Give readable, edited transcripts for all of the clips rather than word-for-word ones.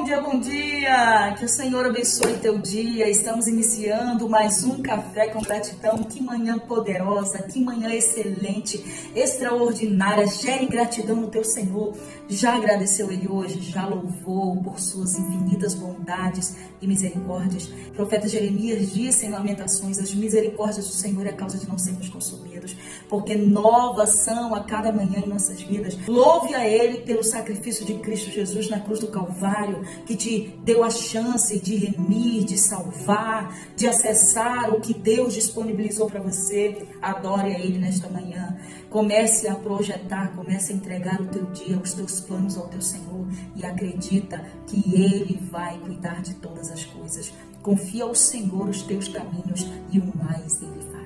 dia, bom dia! Que o Senhor abençoe teu dia. Estamos iniciando mais um Café com Gratidão. Que manhã poderosa, que manhã excelente, extraordinária. Gere gratidão no teu Senhor. Já agradeceu Ele hoje? Já louvou por suas infinitas bondades e misericórdias? O profeta Jeremias disse em Lamentações: as misericórdias do Senhor é a causa de não sermos consumidos, porque novas são a cada manhã em nossas vidas. Louve a Ele pelo sacrifício de Cristo Jesus na cruz do Calvário, que te deu a chance de remir, de salvar, de acessar o que Deus disponibilizou para você. Adore a Ele nesta manhã. Comece a projetar, comece a entregar o teu dia, os teus planos ao teu Senhor e acredita que Ele vai cuidar de todas as coisas. Confia ao Senhor os teus caminhos e o mais Ele fará.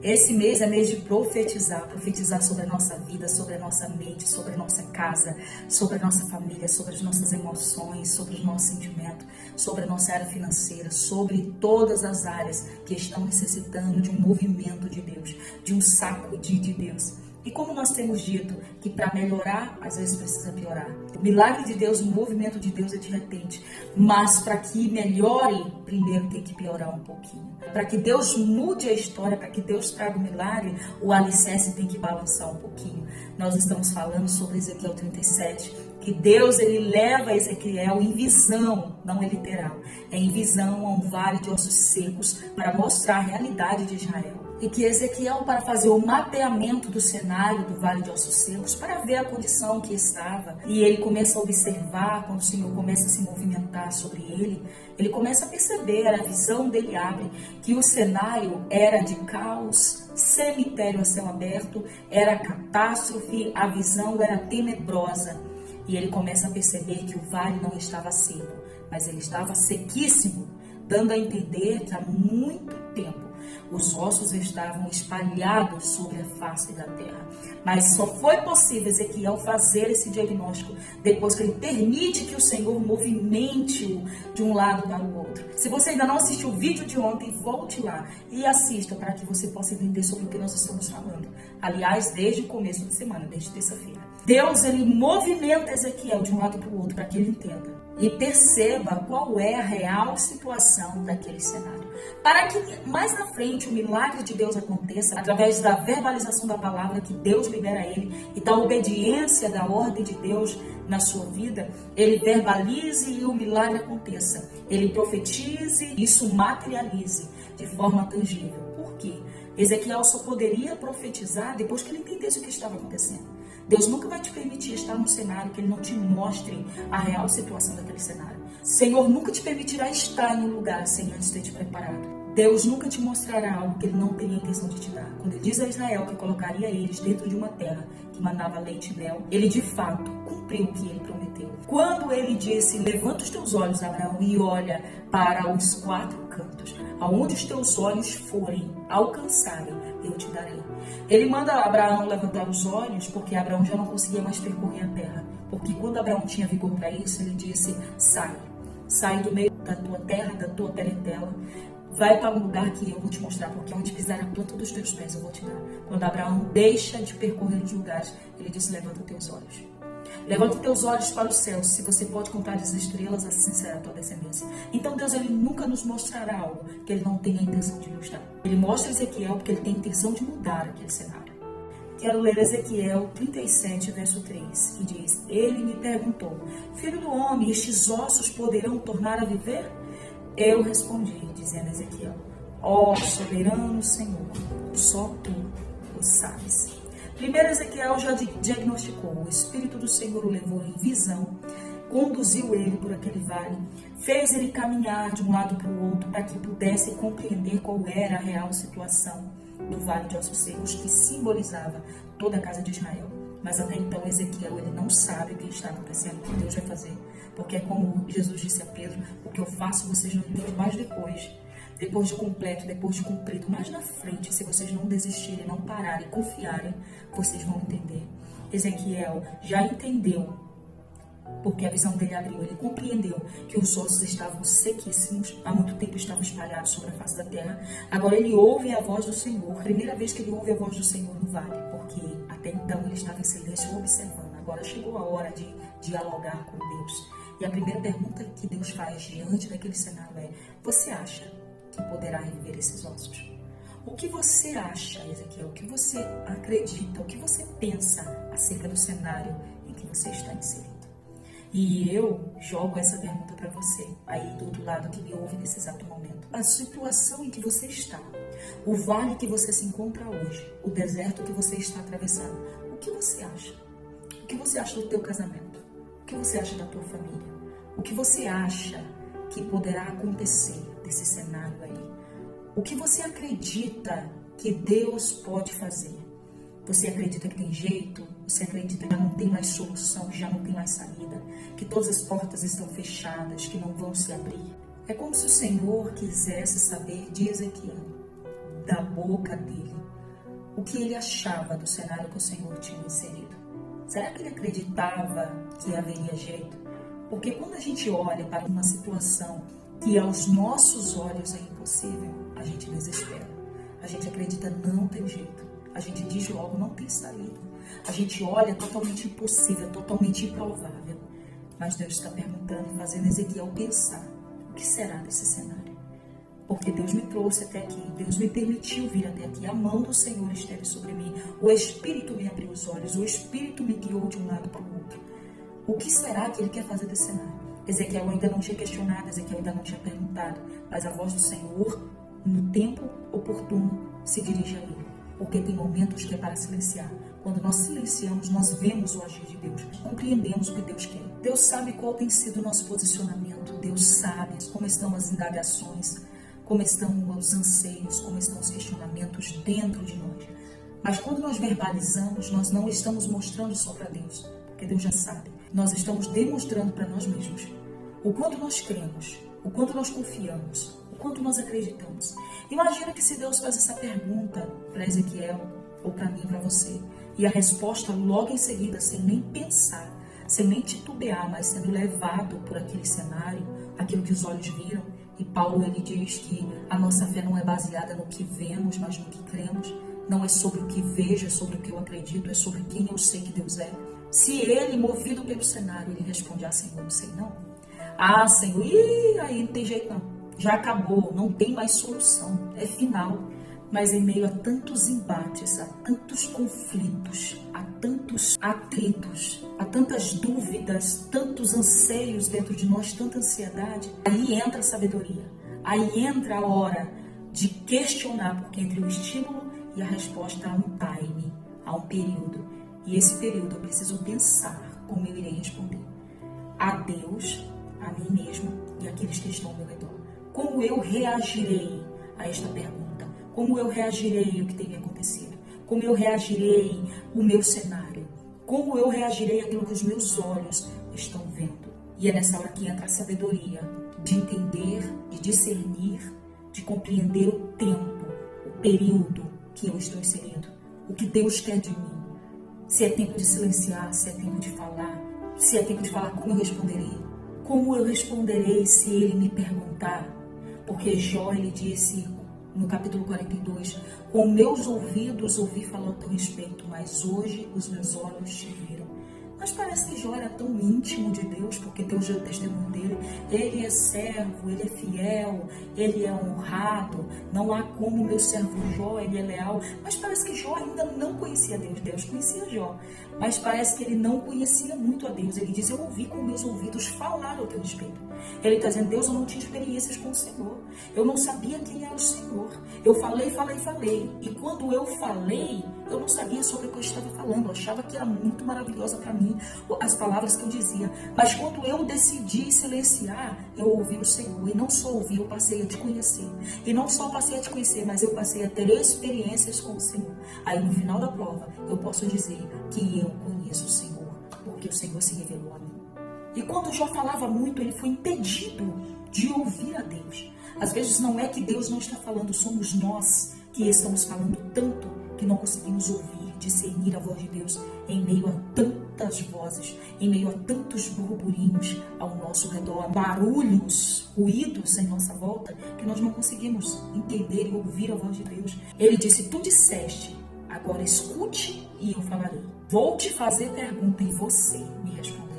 Esse mês é mês de profetizar sobre a nossa vida, sobre a nossa mente, sobre a nossa casa, sobre a nossa família, sobre as nossas emoções, sobre os nossos sentimentos, sobre a nossa área financeira, sobre todas as áreas que estão necessitando de um movimento de Deus, de um sacudi de Deus. E como nós temos dito que para melhorar, às vezes precisa piorar. O milagre de Deus, o movimento de Deus é de repente. Mas para que melhore, primeiro tem que piorar um pouquinho. Para que Deus mude a história, para que Deus traga o milagre, o alicerce tem que balançar um pouquinho. Nós estamos falando sobre Ezequiel 37, que Deus ele leva Ezequiel em visão, não é literal. É em visão a um vale de ossos secos para mostrar a realidade de Israel. E que Ezequiel, para fazer o mapeamento do cenário do Vale de Ossos Secos, para ver a condição que estava, e ele começa a observar, quando o Senhor começa a se movimentar sobre ele começa a perceber, a visão dele abre, que o cenário era de caos, cemitério a céu aberto, era catástrofe, a visão era tenebrosa. E ele começa a perceber que o vale não estava seco, mas ele estava sequíssimo, dando a entender que há muito tempo os ossos estavam espalhados sobre a face da terra. Mas só foi possível Ezequiel fazer esse diagnóstico depois que ele permite que o Senhor movimente-o de um lado para o outro. Se você ainda não assistiu o vídeo de ontem, volte lá e assista para que você possa entender sobre o que nós estamos falando. Aliás, desde o começo da semana, desde terça-feira. Deus, ele movimenta Ezequiel de um lado para o outro para que ele entenda e perceba qual é a real situação daquele cenário. Para que mais na frente o milagre de Deus aconteça através da verbalização da palavra que Deus libera a ele e da obediência da ordem de Deus na sua vida, ele verbalize e o milagre aconteça. Ele profetize e isso materialize de forma tangível. Por quê? Ezequiel só poderia profetizar depois que ele entendesse o que estava acontecendo. Deus nunca vai te permitir estar num cenário que Ele não te mostre a real situação daquele cenário. Senhor nunca te permitirá estar em um lugar sem antes ter te preparado. Deus nunca te mostrará algo que Ele não teria intenção de te dar. Quando Ele diz a Israel que colocaria eles dentro de uma terra que mandava leite e mel, Ele de fato cumpriu o que Ele prometeu. Quando Ele disse: levanta os teus olhos, Abraão, e olha para os quatro cantos, aonde os teus olhos forem alcançarem, eu te darei. Ele manda Abraão levantar os olhos, porque Abraão já não conseguia mais percorrer a terra. Porque quando Abraão tinha vigor para isso, ele disse: sai do meio da tua terra, da tua parentela, vai para um lugar que eu vou te mostrar, porque onde pisar a planta dos teus pés eu vou te dar. Quando Abraão deixa de percorrer os lugares, ele disse: levanta os teus olhos. Levanta teus olhos para os céus, se você pode contar as estrelas, assim será a tua descendência. Então Deus, ele nunca nos mostrará algo que ele não tenha a intenção de nos dar. Ele mostra Ezequiel porque ele tem a intenção de mudar aquele cenário. Quero ler Ezequiel 37, verso 3, que diz: ele me perguntou: filho do homem, estes ossos poderão tornar a viver? Eu respondi, dizendo a Ezequiel: ó soberano Senhor, só tu o sabes. Primeiro Ezequiel já diagnosticou, o Espírito do Senhor o levou em visão, conduziu ele por aquele vale, fez ele caminhar de um lado para o outro para que pudesse compreender qual era a real situação do Vale de Ossos Secos, que simbolizava toda a casa de Israel. Mas até então Ezequiel ele não sabe o que está acontecendo, o que Deus vai fazer, porque é como Jesus disse a Pedro: o que eu faço vocês não entendem, mas depois de completo, depois de cumprido, mais na frente, se vocês não desistirem, não pararem, confiarem, vocês vão entender. Ezequiel já entendeu, porque a visão dele abriu, ele compreendeu que os ossos estavam sequíssimos, há muito tempo estavam espalhados sobre a face da terra. Agora ele ouve a voz do Senhor, primeira vez que ele ouve a voz do Senhor no vale, porque até então ele estava em silêncio observando. Agora chegou a hora de dialogar com Deus. E a primeira pergunta que Deus faz diante daquele cenário é: você acha que poderá reviver esses ossos? O que você acha, Ezequiel? O que você acredita? O que você pensa acerca do cenário em que você está inserido? E eu jogo essa pergunta para você, aí do outro lado que me ouve nesse exato momento. A situação em que você está, o vale que você se encontra hoje, o deserto que você está atravessando, o que você acha? O que você acha do teu casamento? O que você acha da tua família? O que você acha que poderá acontecer desse cenário aí? O que você acredita que Deus pode fazer? Você acredita que tem jeito? Você acredita que já não tem mais solução, que já não tem mais saída? Que todas as portas estão fechadas, que não vão se abrir? É como se o Senhor quisesse saber de Ezequiel, da boca dele, o que ele achava do cenário que o Senhor tinha inserido. Será que ele acreditava que haveria jeito? Porque quando a gente olha para uma situação que aos nossos olhos é impossível, a gente desespera. A gente acredita, não tem jeito. A gente diz logo, não tem saída. A gente olha totalmente impossível, totalmente improvável. Mas Deus está perguntando e fazendo Ezequiel pensar, o que será desse cenário? Porque Deus me trouxe até aqui, Deus me permitiu vir até aqui, a mão do Senhor esteve sobre mim, o Espírito me abriu os olhos, o Espírito me guiou de um lado para o outro. O que será que Ele quer fazer desse cenário? Ezequiel ainda não tinha questionado, Ezequiel ainda não tinha perguntado, mas a voz do Senhor, no tempo oportuno, se dirige a ele. Porque tem momentos que é para silenciar. Quando nós silenciamos, nós vemos o agir de Deus, compreendemos o que Deus quer. Deus sabe qual tem sido o nosso posicionamento, Deus sabe como estão as indagações, como estão os anseios, como estão os questionamentos dentro de nós. Mas quando nós verbalizamos, nós não estamos mostrando só para Deus, porque Deus já sabe. Nós estamos demonstrando para nós mesmos o quanto nós cremos, o quanto nós confiamos, o quanto nós acreditamos. Imagina que se Deus faz essa pergunta para Ezequiel, ou para mim, para você, e a resposta logo em seguida, sem nem pensar, sem nem titubear, mas sendo levado por aquele cenário, aquilo que os olhos viram. E Paulo, ele diz que a nossa fé não é baseada no que vemos, mas no que cremos. Não é sobre o que vejo, é sobre o que eu acredito, é sobre quem eu sei que Deus é. Se ele, movido pelo cenário, ele responde: ah, Senhor, não sei não. Ah, Senhor, aí não tem jeito não. Já acabou, não tem mais solução, é final. Mas em meio a tantos embates, a tantos conflitos, a tantos atritos, a tantas dúvidas, tantos anseios dentro de nós, tanta ansiedade, aí entra a sabedoria. Aí entra a hora de questionar, porque entre o estímulo e a resposta há um time, há um período. E esse período eu preciso pensar como eu irei responder a Deus, a mim mesmo e àqueles que estão ao meu redor. Como eu reagirei a esta pergunta? Como eu reagirei ao que tem me acontecido? Como eu reagirei ao meu cenário? Como eu reagirei àquilo que os meus olhos estão vendo? E é nessa hora que entra a sabedoria de entender, de discernir, de compreender o tempo, o período que eu estou inserido, o que Deus quer de mim. Se é tempo de silenciar, se é tempo de falar, se é tempo de falar, como eu responderei? Como eu responderei se ele me perguntar? Porque Jó, ele disse no capítulo 42, com meus ouvidos ouvi falar ao teu respeito, mas hoje os meus olhos te viram. Mas parece que Jó era tão íntimo de Deus, porque Deus deu o testemunho dele. Ele é servo, ele é fiel, ele é honrado. Não há como meu servo Jó, ele é leal. Mas parece que Jó ainda não conhecia Deus. Deus conhecia Jó. Mas parece que ele não conhecia muito a Deus. Ele diz: eu ouvi com meus ouvidos falar ao teu respeito. Ele está dizendo: Deus, eu não tinha experiências com o Senhor. Eu não sabia quem era o Senhor. Eu falei. E quando eu falei, eu não sabia sobre o que eu estava falando. Eu achava que era muito maravilhosa para mim as palavras que eu dizia. Mas quando eu decidi silenciar, eu ouvi o Senhor. E não só ouvi, eu passei a te conhecer. E não só passei a te conhecer, mas eu passei a ter experiências com o Senhor. Aí no final da prova, eu posso dizer que eu conheço o Senhor, porque o Senhor se revelou a mim. E quando Jó falava muito, ele foi impedido de ouvir a Deus. Às vezes não é que Deus não está falando, somos nós que estamos falando tanto que não conseguimos ouvir, discernir a voz de Deus em meio a tantas vozes, em meio a tantos burburinhos ao nosso redor, barulhos, ruídos em nossa volta, que nós não conseguimos entender e ouvir a voz de Deus. Ele disse: tu disseste, agora escute e eu falarei. Vou te fazer pergunta e você me responderá.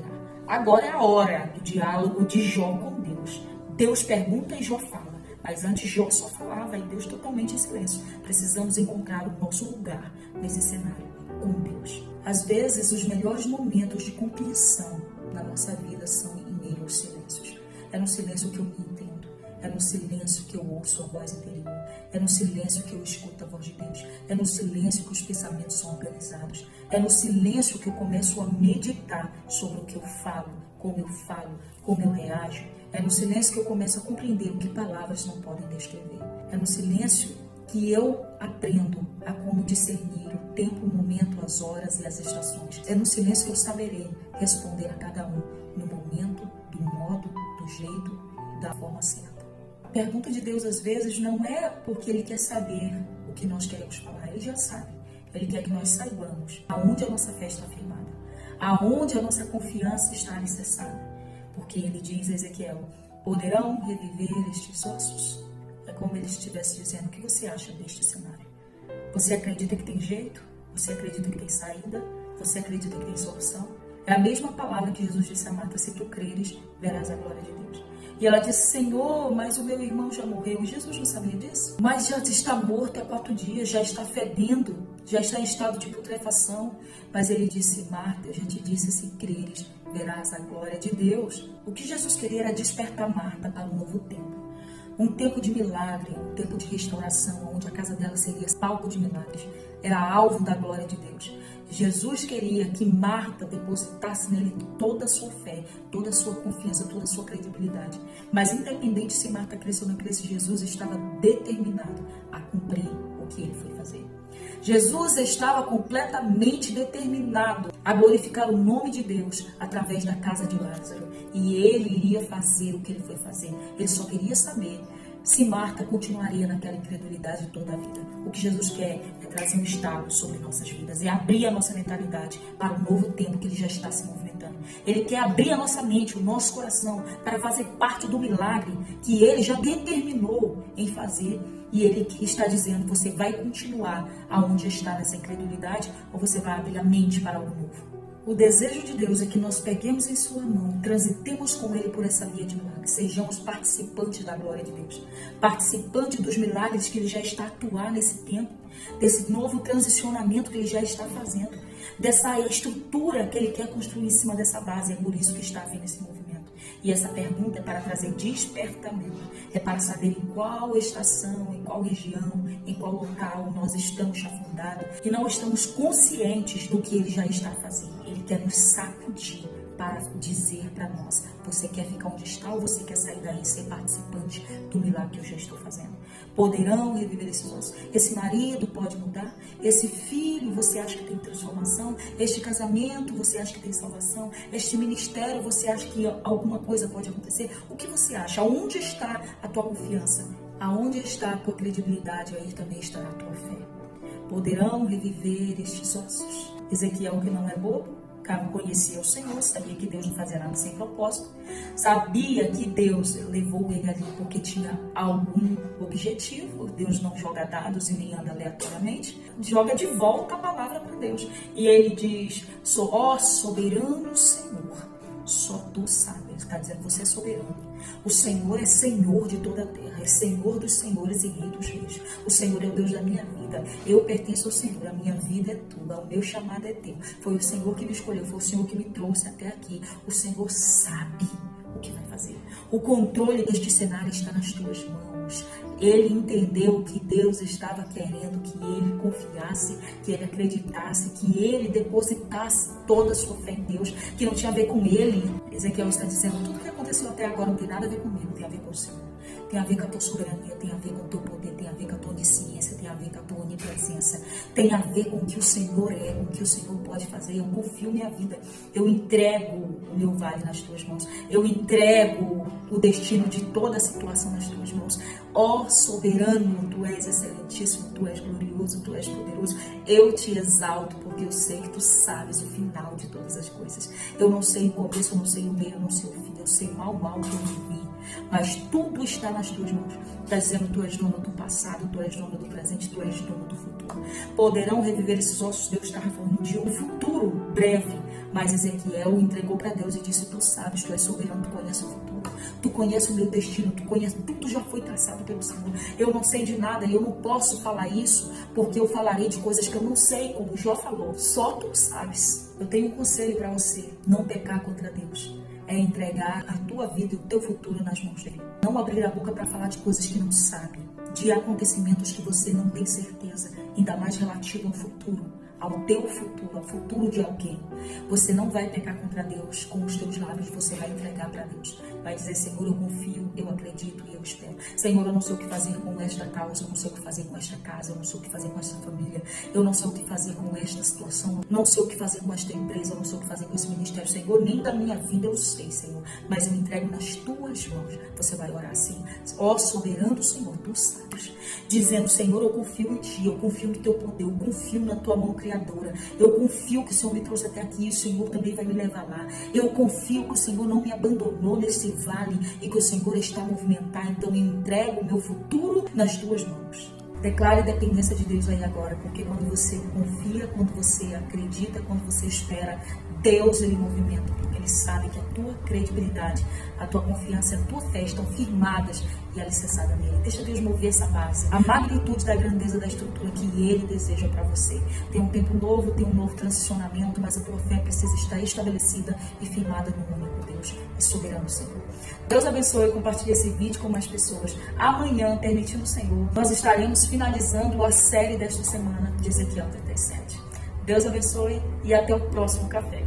Agora é a hora do diálogo de Jó com Deus. Deus pergunta e Jó fala. Mas antes Jó só falava e Deus totalmente em silêncio. Precisamos encontrar o nosso lugar nesse cenário com Deus. Às vezes, os melhores momentos de compreensão na nossa vida são em meio aos silêncios. É no silêncio que eu me entendo. É no silêncio que eu ouço a voz interior. É no silêncio que eu escuto a voz de Deus. É no silêncio que os pensamentos são organizados. É no silêncio que eu começo a meditar sobre o que eu falo, como eu reajo. É no silêncio que eu começo a compreender o que palavras não podem descrever. É no silêncio que eu aprendo a como discernir o tempo, o momento, as horas e as estações. É no silêncio que eu saberei responder a cada um no momento, do modo, do jeito, da forma certa. A pergunta de Deus, às vezes, não é porque Ele quer saber o que nós queremos falar. Ele já sabe. Ele quer que nós saibamos aonde a nossa fé está firmada, aonde a nossa confiança está alicerçada. Porque Ele diz a Ezequiel, poderão reviver estes ossos? É como Ele estivesse dizendo, o que você acha deste cenário? Você acredita que tem jeito? Você acredita que tem saída? Você acredita que tem solução? É a mesma palavra que Jesus disse a Marta, se tu creres, verás a glória de Deus. E ela disse, Senhor, mas o meu irmão já morreu. E Jesus não sabia disso. Mas já está morto há 4 dias, já está fedendo, já está em estado de putrefação. Mas ele disse, Marta, eu já te disse, se creres, verás a glória de Deus. O que Jesus queria era despertar Marta para um novo tempo. Um tempo de milagre, um tempo de restauração, onde a casa dela seria palco de milagres. Era alvo da glória de Deus. Jesus queria que Marta depositasse nele toda a sua fé, toda a sua confiança, toda a sua credibilidade. Mas independente se Marta cresceu ou não cresceu, Jesus estava determinado a cumprir o que ele foi fazer. Jesus estava completamente determinado a glorificar o nome de Deus através da casa de Lázaro. E ele iria fazer o que ele foi fazer. Ele só queria saber se Marta continuaria naquela incredulidade toda a vida. O que Jesus quer é trazer um estalo sobre nossas vidas, é abrir a nossa mentalidade para o novo tempo que ele já está se movimentando. Ele quer abrir a nossa mente, o nosso coração, para fazer parte do milagre que ele já determinou em fazer. E ele está dizendo, você vai continuar aonde está nessa incredulidade ou você vai abrir a mente para algo novo? O desejo de Deus é que nós peguemos em sua mão, transitemos com ele por essa via de milagres, sejamos participantes da glória de Deus, participantes dos milagres que ele já está a atuar nesse tempo, desse novo transicionamento que ele já está fazendo, dessa estrutura que ele quer construir em cima dessa base. É por isso que está havendo esse movimento. E essa pergunta é para trazer despertamento, é para saber em qual estação, em qual região, em qual local nós estamos chafundados e não estamos conscientes do que ele já está fazendo. Ele quer nos sacudir para dizer para nós, você quer ficar onde está ou você quer sair daí e ser participante do milagre que eu já estou fazendo? Poderão reviver esses ossos? Esse marido pode mudar? Esse filho, você acha que tem transformação? Este casamento, você acha que tem salvação? Este ministério, você acha que alguma coisa pode acontecer? O que você acha? Aonde está a tua confiança? Aonde está a tua credibilidade? Aí também estará a tua fé. Poderão reviver estes ossos? Ezequiel, que não é bobo, conhecia o Senhor, sabia que Deus não fazia nada sem propósito, sabia que Deus levou ele ali porque tinha algum objetivo. Deus não joga dados e nem anda aleatoriamente, joga de volta a palavra para Deus. E ele diz, ó soberano Senhor, só tu sabes. Ele está dizendo, você é soberano. O Senhor é Senhor de toda a terra, é Senhor dos senhores e Rei dos reis. O Senhor é o Deus da minha vida. Eu pertenço ao Senhor, a minha vida é tua, o meu chamado é teu. Foi o Senhor que me escolheu, foi o Senhor que me trouxe até aqui. O Senhor sabe o que vai fazer. O controle deste cenário está nas tuas mãos. Ele entendeu que Deus estava querendo que ele confiasse, que ele acreditasse, que ele depositasse toda a sua fé em Deus, que não tinha a ver com ele. Ezequiel está dizendo, tudo que aconteceu até agora não tem nada a ver comigo, tem a ver com o Senhor. Tem a ver com a tua soberania, tem a ver com o teu poder, tem a ver com a tua onisciência, tem a ver com a tua onipresença, tem a ver com o que o Senhor é, com o que o Senhor pode fazer. Eu confio minha vida, eu entrego o meu vale nas tuas mãos, eu entrego o destino de toda a situação nas tuas mãos. Ó soberano, tu és excelentíssimo, tu és glorioso, tu és poderoso. Eu te exalto porque eu sei que tu sabes o final de todas as coisas. Eu não sei o começo, eu não sei o meio, eu não sei o fim, eu sei mal que eu vivi. Mas tudo está nas tuas mãos. Está dizendo, tu és dono do passado, tu és dono do presente, tu és dono do futuro. Poderão reviver esses ossos? Deus está falando de um futuro breve, Mas Ezequiel entregou para Deus e disse: tu sabes, tu és soberano, tu conheces o futuro. Tu conheces o meu destino, tu conheces, tudo já foi traçado pelo Senhor. Eu não sei de nada e eu não posso falar isso, porque eu falarei de coisas que eu não sei, como Jó falou. Só tu sabes. Eu tenho um conselho para você: não pecar contra Deus. É entregar a tua vida e o teu futuro nas mãos dele. Não abrir a boca para falar de coisas que não sabe, de acontecimentos que você não tem certeza, ainda mais relativo ao futuro, ao teu futuro, ao futuro de alguém. Você não vai pecar contra Deus com os teus lábios, você vai entregar para Deus. Vai dizer: Senhor, eu confio, eu acredito e eu espero. Senhor, eu não sei o que fazer com esta causa, eu não sei o que fazer com esta casa, eu não sei o que fazer com esta família, eu não sei o que fazer com esta situação, não sei o que fazer com esta empresa, eu não sei o que fazer com esse ministério. Senhor, nem da minha vida eu sei, Senhor, mas eu entrego nas tuas mãos. Você vai orar assim: ó soberano Senhor, tu sabes, dizendo: Senhor, eu confio em ti, eu confio no teu poder, eu confio na tua mão criadora, eu confio que o Senhor me trouxe até aqui e o Senhor também vai me levar lá. Eu confio que o Senhor não me abandonou nesse vale e que o Senhor está a movimentar. Então eu entrego o meu futuro nas tuas mãos. Declare a dependência de Deus aí agora, porque quando você confia, quando você acredita, quando você espera, Deus ele movimenta, porque ele sabe que a tua credibilidade, a tua confiança e a tua fé estão firmadas e alicerçadas nele. Deixa Deus mover essa base, a magnitude da grandeza da estrutura que ele deseja para você. Tem um tempo novo, tem um novo transicionamento, mas a tua fé precisa estar estabelecida e firmada no único Deus e soberano Senhor. Deus abençoe e compartilhe esse vídeo com mais pessoas. Amanhã, permitindo o Senhor, nós estaremos finalizando a série desta semana de Ezequiel 37. Deus abençoe e até o próximo café.